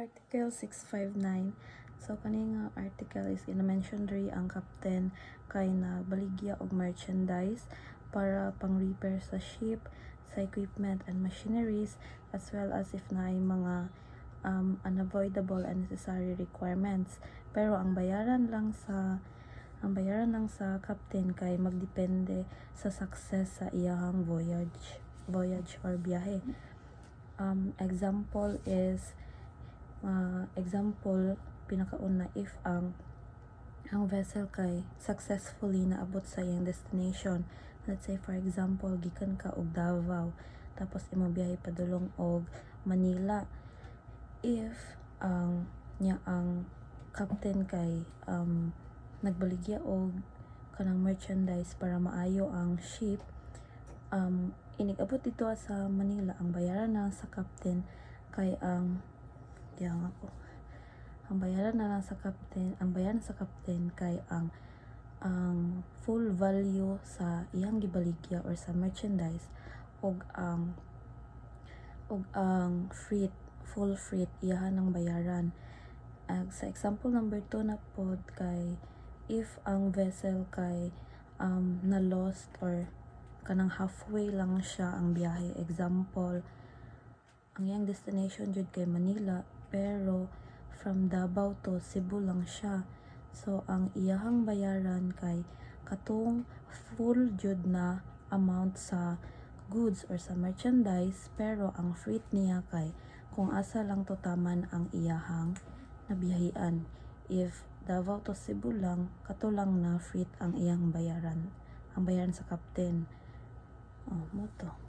Article 659. So kani nga article is ina-mention diri ang captain kay nagbaligya og merchandise para pang-repair sa ship, sa equipment and machineries, as well as if naay mga unavoidable and necessary requirements. Pero ang bayaran lang sa captain kay magdepende sa success sa iyang voyage or biyahe. Example, pinakauna, if ang vessel kay successfully naabot sa iyang destination. Let's say for example, gikan ka og Davao tapos imong biyahe padulong og Manila. If ang captain kay nagbaligya og kanang merchandise para maayo ang ship, inig-abot dito sa Manila, ang bayaran na sa captain kay ang bayaran sa captain kay ang full value sa iyang gibaligya or sa merchandise og ang full freight iyahan ng bayaran. Sa example number 2 na pod kay if ang vessel kay na lost or kanang halfway lang siya ang biyahe. Example, ang iyang destination jud kay Manila pero from Davao to Cebu lang siya. So ang iyahang bayaran kay katong full jud na amount sa goods or sa merchandise, pero ang freight niya kay kung asa lang to taman ang iyahang nabiyahian. If Davao to Cebu lang, kato lang na freight ang iyang bayaran, ang bayaran sa captain. Mo to.